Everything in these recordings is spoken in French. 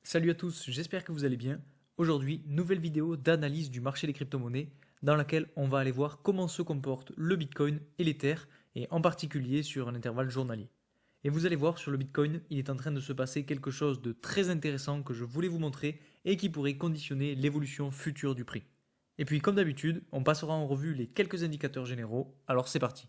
Salut à tous, j'espère que vous allez bien. Aujourd'hui, nouvelle vidéo d'analyse du marché des crypto-monnaies dans laquelle on va aller voir comment se comportent le Bitcoin et l'Ether et en particulier sur un intervalle journalier. Et vous allez voir sur le Bitcoin, il est en train de se passer quelque chose de très intéressant que je voulais vous montrer et qui pourrait conditionner l'évolution future du prix. Et puis comme d'habitude, on passera en revue les quelques indicateurs généraux, alors c'est parti.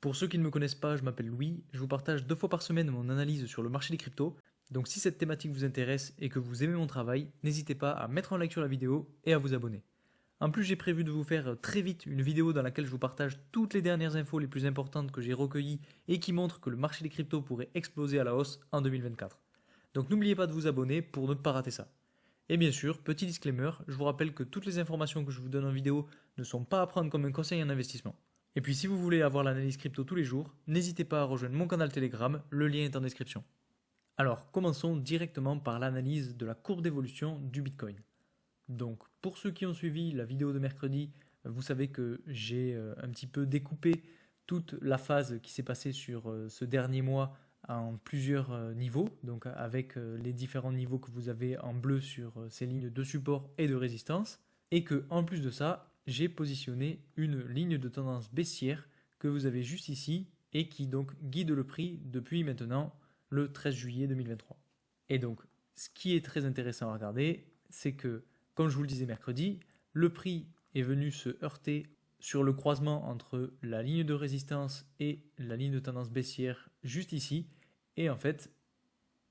Pour ceux qui ne me connaissent pas, je m'appelle Louis, je vous partage 2 fois par semaine mon analyse sur le marché des cryptos. Donc si cette thématique vous intéresse et que vous aimez mon travail, n'hésitez pas à mettre un like sur la vidéo et à vous abonner. En plus, j'ai prévu de vous faire très vite une vidéo dans laquelle je vous partage toutes les dernières infos les plus importantes que j'ai recueillies et qui montrent que le marché des cryptos pourrait exploser à la hausse en 2024. Donc n'oubliez pas de vous abonner pour ne pas rater ça. Et bien sûr, petit disclaimer, je vous rappelle que toutes les informations que je vous donne en vidéo ne sont pas à prendre comme un conseil en investissement. Et puis si vous voulez avoir l'analyse crypto tous les jours, n'hésitez pas à rejoindre mon canal Telegram, le lien est en description. Alors commençons directement par l'analyse de la courbe d'évolution du Bitcoin. Donc pour ceux qui ont suivi la vidéo de mercredi, vous savez que j'ai un petit peu découpé toute la phase qui s'est passée sur ce dernier mois en plusieurs niveaux, donc avec les différents niveaux que vous avez en bleu sur ces lignes de support et de résistance, et que en plus de ça, j'ai positionné une ligne de tendance baissière que vous avez juste ici et qui donc guide le prix depuis maintenant le 13 juillet 2023. Et donc, ce qui est très intéressant à regarder, c'est que, comme je vous le disais mercredi, le prix est venu se heurter sur le croisement entre la ligne de résistance et la ligne de tendance baissière juste ici. Et en fait,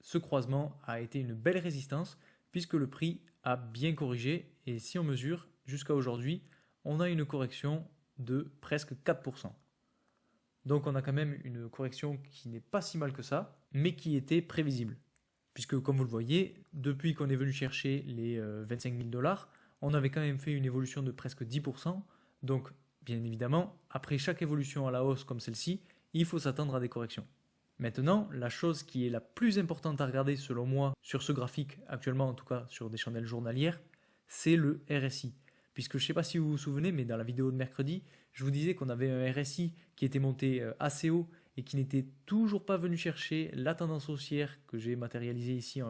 ce croisement a été une belle résistance puisque le prix a bien corrigé. Et si on mesure jusqu'à aujourd'hui, on a une correction de presque 4%. Donc on a quand même une correction qui n'est pas si mal que ça, mais qui était prévisible. Puisque comme vous le voyez, depuis qu'on est venu chercher les 25 000 dollars, on avait quand même fait une évolution de presque 10%. Donc bien évidemment, après chaque évolution à la hausse comme celle-ci, il faut s'attendre à des corrections. Maintenant, la chose qui est la plus importante à regarder selon moi sur ce graphique, actuellement en tout cas sur des chandelles journalières, c'est le RSI. Puisque je ne sais pas si vous vous souvenez, mais dans la vidéo de mercredi, je vous disais qu'on avait un RSI qui était monté assez haut et qui n'était toujours pas venu chercher la tendance haussière que j'ai matérialisée ici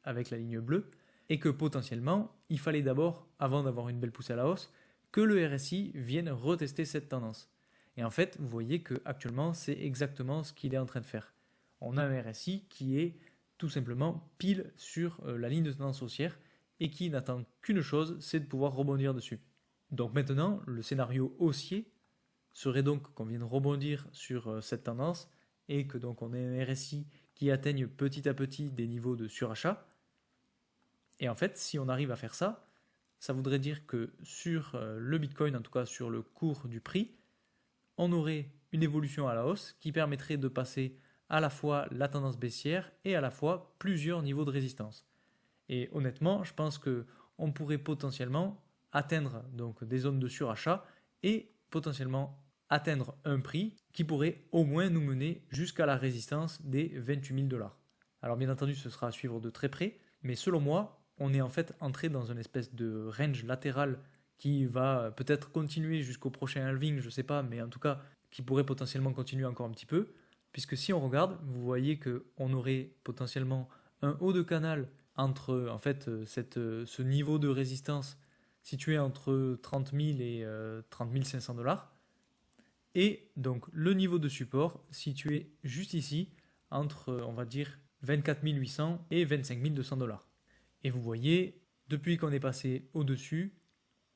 avec la ligne bleue, et que potentiellement, il fallait d'abord, avant d'avoir une belle poussée à la hausse, que le RSI vienne retester cette tendance. Et en fait, vous voyez qu'actuellement, c'est exactement ce qu'il est en train de faire. On a un RSI qui est tout simplement pile sur la ligne de tendance haussière et qui n'attend qu'une chose, c'est de pouvoir rebondir dessus. Donc maintenant, le scénario haussier serait donc qu'on vienne rebondir sur cette tendance et que donc on ait un RSI qui atteigne petit à petit des niveaux de surachat. Et en fait, si on arrive à faire ça, ça voudrait dire que sur le Bitcoin, en tout cas sur le cours du prix, on aurait une évolution à la hausse qui permettrait de passer à la fois la tendance baissière et à la fois plusieurs niveaux de résistance. Et honnêtement, je pense qu'on pourrait potentiellement atteindre donc des zones de surachat et potentiellement atteindre un prix qui pourrait au moins nous mener jusqu'à la résistance des 28 000 dollars. Alors bien entendu, ce sera à suivre de très près, mais selon moi, on est en fait entré dans une espèce de range latéral qui va peut-être continuer jusqu'au prochain halving, je ne sais pas, mais en tout cas qui pourrait potentiellement continuer encore un petit peu, puisque si on regarde, vous voyez qu'on aurait potentiellement un haut de canal entre en fait ce niveau de résistance situé entre 30 000 et 30 500 dollars, et donc le niveau de support situé juste ici entre on va dire 24 800 et 25 200 dollars. Et vous voyez, depuis qu'on est passé au-dessus,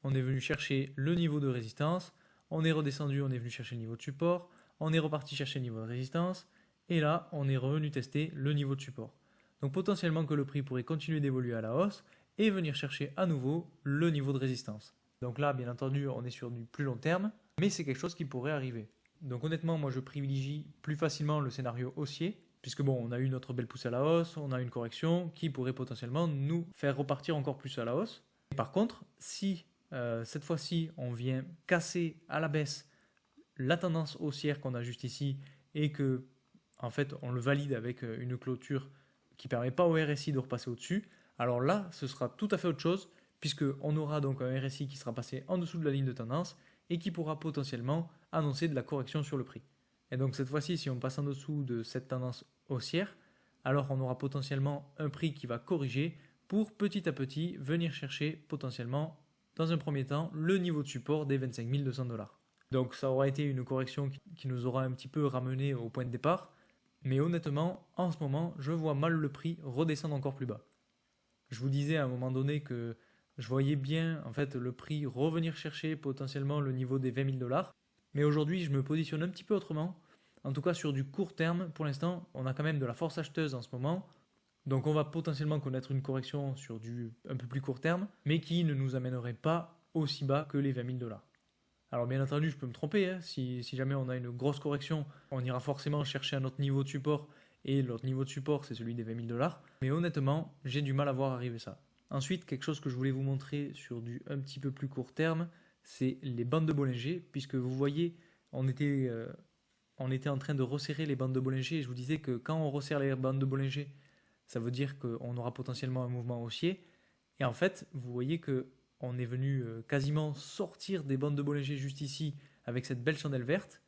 on est venu chercher le niveau de résistance, on est redescendu, on est venu chercher le niveau de support, on est reparti chercher le niveau de résistance, et là, on est revenu tester le niveau de support. Donc potentiellement que le prix pourrait continuer d'évoluer à la hausse et venir chercher à nouveau le niveau de résistance. Donc là, bien entendu, on est sur du plus long terme, mais c'est quelque chose qui pourrait arriver. Donc honnêtement, moi je privilégie plus facilement le scénario haussier, puisque bon, on a eu notre belle poussée à la hausse, on a une correction qui pourrait potentiellement nous faire repartir encore plus à la hausse. Et par contre, si cette fois-ci on vient casser à la baisse la tendance haussière qu'on a juste ici et que en fait on le valide avec une clôture qui ne permet pas au RSI de repasser au-dessus, alors là ce sera tout à fait autre chose puisqu'on aura donc un RSI qui sera passé en dessous de la ligne de tendance et qui pourra potentiellement annoncer de la correction sur le prix. Et donc cette fois-ci, si on passe en dessous de cette tendance haussière, alors on aura potentiellement un prix qui va corriger pour petit à petit venir chercher potentiellement, dans un premier temps, le niveau de support des 25 200 $. Donc ça aura été une correction qui nous aura un petit peu ramené au point de départ, mais honnêtement, en ce moment, je vois mal le prix redescendre encore plus bas. Je vous disais à un moment donné que je voyais bien en fait le prix revenir chercher potentiellement le niveau des 20 000 $, mais aujourd'hui je me positionne un petit peu autrement. En tout cas sur du court terme, pour l'instant, on a quand même de la force acheteuse en ce moment. Donc on va potentiellement connaître une correction sur du un peu plus court terme, mais qui ne nous amènerait pas aussi bas que les 20 000 $. Alors bien entendu, je peux me tromper, hein. Si jamais on a une grosse correction, on ira forcément chercher un autre niveau de support, et l'autre niveau de support c'est celui des 20 000 $. Mais honnêtement, j'ai du mal à voir arriver ça. Ensuite, quelque chose que je voulais vous montrer sur du un petit peu plus court terme, c'est les bandes de Bollinger, puisque vous voyez, on était en train de resserrer les bandes de Bollinger, et je vous disais que quand on resserre les bandes de Bollinger, ça veut dire qu'on aura potentiellement un mouvement haussier. Et en fait, vous voyez que on est venu quasiment sortir des bandes de Bollinger juste ici avec cette belle chandelle verte.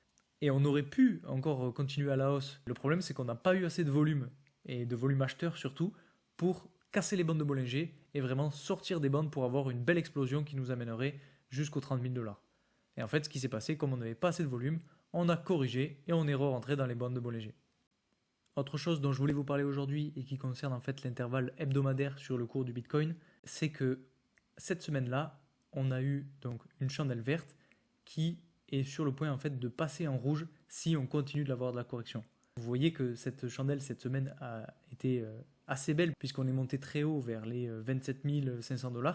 Et on aurait pu encore continuer à la hausse. Le problème, c'est qu'on n'a pas eu assez de volume, et de volume acheteur surtout, pour casser les bandes de Bollinger et vraiment sortir des bandes pour avoir une belle explosion qui nous amènerait jusqu'aux 30 000 $. Et en fait, ce qui s'est passé, comme on n'avait pas assez de volume, on a corrigé et on est rentré dans les bandes de Bollinger. Autre chose dont je voulais vous parler aujourd'hui et qui concerne en fait l'intervalle hebdomadaire sur le cours du Bitcoin, c'est que cette semaine-là, on a eu donc une chandelle verte qui est sur le point en fait de passer en rouge si on continue de l'avoir de la correction. Vous voyez que cette chandelle cette semaine a été assez belle puisqu'on est monté très haut vers les 27 500 $.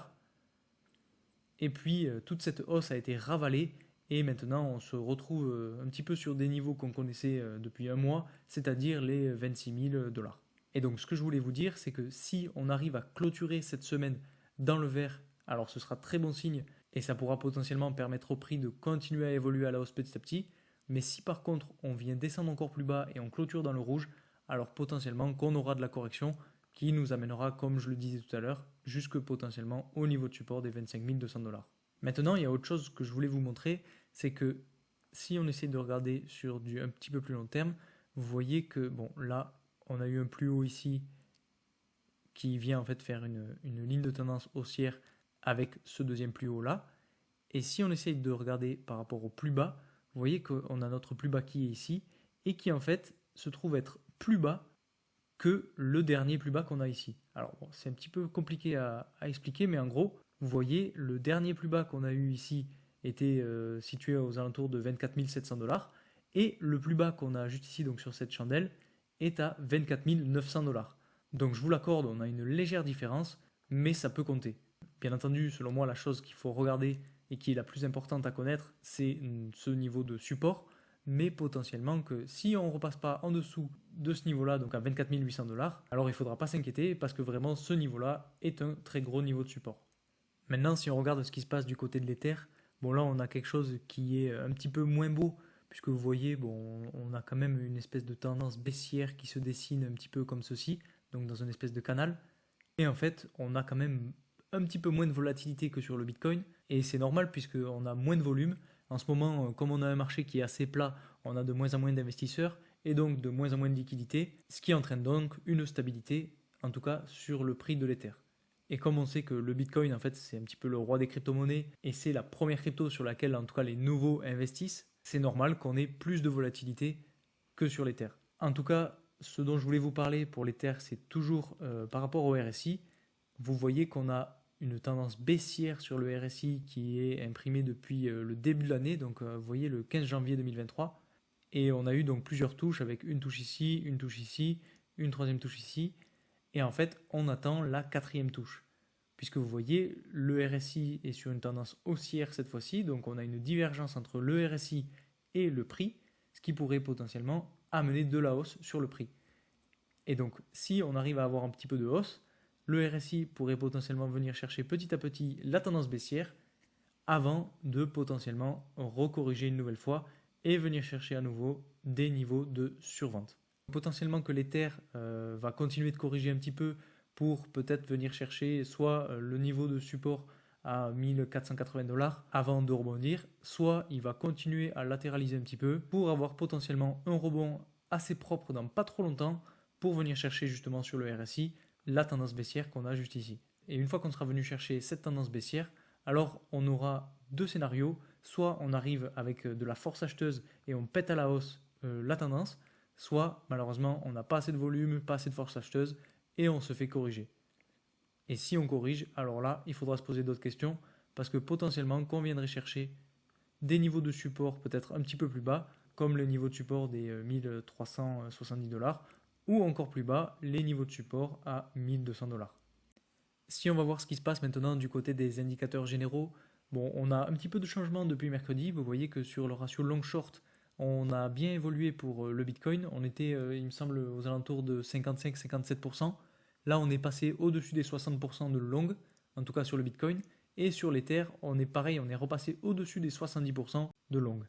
Et puis toute cette hausse a été ravalée et maintenant on se retrouve un petit peu sur des niveaux qu'on connaissait depuis un mois, c'est-à-dire les 26 000 $. Et donc ce que je voulais vous dire, c'est que si on arrive à clôturer cette semaine dans le vert, alors ce sera très bon signe et ça pourra potentiellement permettre au prix de continuer à évoluer à la hausse petit à petit. Mais si par contre on vient descendre encore plus bas et on clôture dans le rouge, alors potentiellement qu'on aura de la correction qui nous amènera, comme je le disais tout à l'heure, jusque potentiellement au niveau de support des 25 200 $. Maintenant, il y a autre chose que je voulais vous montrer, c'est que si on essaie de regarder sur du un petit peu plus long terme, vous voyez que bon là, on a eu un plus haut ici qui vient en fait faire une ligne de tendance haussière avec ce deuxième plus haut là. Et si on essaye de regarder par rapport au plus bas, vous voyez qu'on a notre plus bas qui est ici et qui en fait se trouve être plus bas que le dernier plus bas qu'on a ici. Alors bon, c'est un petit peu compliqué à expliquer, mais en gros, vous voyez, le dernier plus bas qu'on a eu ici était situé aux alentours de 24 700 $, et le plus bas qu'on a juste ici, donc sur cette chandelle, est à 24 900 $. Donc je vous l'accorde, on a une légère différence, mais ça peut compter. Bien entendu, selon moi, la chose qu'il faut regarder et qui est la plus importante à connaître, c'est ce niveau de support, mais potentiellement que si on ne repasse pas en dessous de ce niveau-là, donc à 24 800 $, alors il ne faudra pas s'inquiéter parce que vraiment ce niveau-là est un très gros niveau de support. Maintenant, si on regarde ce qui se passe du côté de l'Ether, bon là on a quelque chose qui est un petit peu moins beau, puisque vous voyez, bon, on a quand même une espèce de tendance baissière qui se dessine un petit peu comme ceci, donc dans une espèce de canal. Et en fait, on a quand même un petit peu moins de volatilité que sur le Bitcoin, et c'est normal puisqu'on a moins de volume. En ce moment, comme on a un marché qui est assez plat, on a de moins en moins d'investisseurs, et donc de moins en moins de liquidités, ce qui entraîne donc une stabilité, en tout cas sur le prix de l'Ether. Et comme on sait que le Bitcoin, en fait, c'est un petit peu le roi des crypto-monnaies, et c'est la première crypto sur laquelle, en tout cas, les nouveaux investissent, c'est normal qu'on ait plus de volatilité que sur l'Ether. En tout cas, ce dont je voulais vous parler pour l'Ether, c'est toujours par rapport au RSI. Vous voyez qu'on a une tendance baissière sur le RSI qui est imprimée depuis le début de l'année, donc vous voyez le 15 janvier 2023. Et on a eu donc plusieurs touches avec une touche ici, une troisième touche ici. Et en fait, on attend la quatrième touche. Puisque vous voyez, le RSI est sur une tendance haussière cette fois-ci, donc on a une divergence entre le RSI et le prix, ce qui pourrait potentiellement amener de la hausse sur le prix. Et donc, si on arrive à avoir un petit peu de hausse, le RSI pourrait potentiellement venir chercher petit à petit la tendance baissière avant de potentiellement recorriger une nouvelle fois et venir chercher à nouveau des niveaux de survente. Potentiellement que l'Ether va continuer de corriger un petit peu pour peut-être venir chercher soit le niveau de support à 1480 $ avant de rebondir, soit il va continuer à latéraliser un petit peu pour avoir potentiellement un rebond assez propre dans pas trop longtemps pour venir chercher justement sur le RSI la tendance baissière qu'on a juste ici. Et une fois qu'on sera venu chercher cette tendance baissière, alors on aura deux scénarios. Soit on arrive avec de la force acheteuse et on pète à la hausse la tendance, soit malheureusement on n'a pas assez de volume, pas assez de force acheteuse et on se fait corriger. Et si on corrige, alors là il faudra se poser d'autres questions parce que potentiellement qu'on viendrait chercher des niveaux de support peut-être un petit peu plus bas, comme le niveau de support des 1370 $, ou encore plus bas, les niveaux de support à 1200 $. Si on va voir ce qui se passe maintenant du côté des indicateurs généraux, bon, on a un petit peu de changement depuis mercredi. Vous voyez que sur le ratio long-short, on a bien évolué pour le Bitcoin. On était, il me semble, aux alentours de 55-57%. Là, on est passé au-dessus des 60% de long, en tout cas sur le Bitcoin. Et sur l'Ether, on est pareil, on est repassé au-dessus des 70% de long.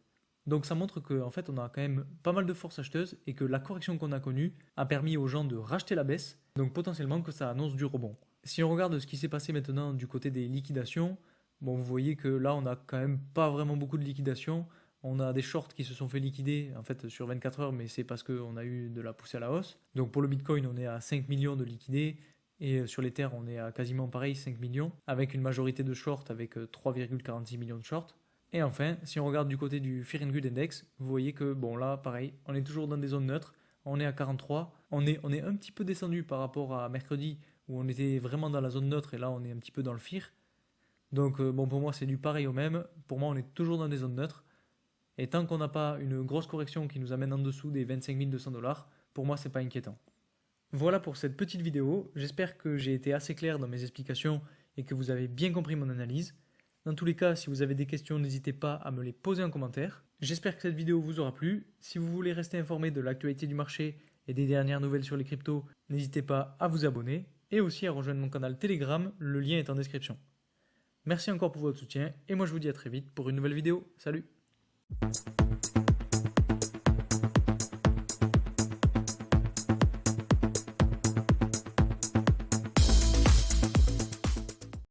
Donc ça montre qu'en fait, on a quand même pas mal de force acheteuse et que la correction qu'on a connue a permis aux gens de racheter la baisse. Donc potentiellement que ça annonce du rebond. Si on regarde ce qui s'est passé maintenant du côté des liquidations, bon, vous voyez que là, on n'a quand même pas vraiment beaucoup de liquidations. On a des shorts qui se sont fait liquider en fait sur 24 heures, mais c'est parce qu'on a eu de la poussée à la hausse. Donc pour le Bitcoin, on est à 5 millions de liquidés. Et sur l'Ether, on est à quasiment pareil, 5 millions, avec une majorité de shorts, avec 3,46 millions de shorts. Et enfin, si on regarde du côté du Fear and Greed Index, vous voyez que, bon là, pareil, on est toujours dans des zones neutres. On est à 43. On est un petit peu descendu par rapport à mercredi, où on était vraiment dans la zone neutre, et là, on est un petit peu dans le fear. Donc, bon, pour moi, c'est du pareil au même. Pour moi, on est toujours dans des zones neutres. Et tant qu'on n'a pas une grosse correction qui nous amène en dessous des 25 200 $, pour moi, c'est pas inquiétant. Voilà pour cette petite vidéo. J'espère que j'ai été assez clair dans mes explications et que vous avez bien compris mon analyse. Dans tous les cas, si vous avez des questions, n'hésitez pas à me les poser en commentaire. J'espère que cette vidéo vous aura plu. Si vous voulez rester informé de l'actualité du marché et des dernières nouvelles sur les cryptos, n'hésitez pas à vous abonner et aussi à rejoindre mon canal Telegram, le lien est en description. Merci encore pour votre soutien et moi je vous dis à très vite pour une nouvelle vidéo. Salut!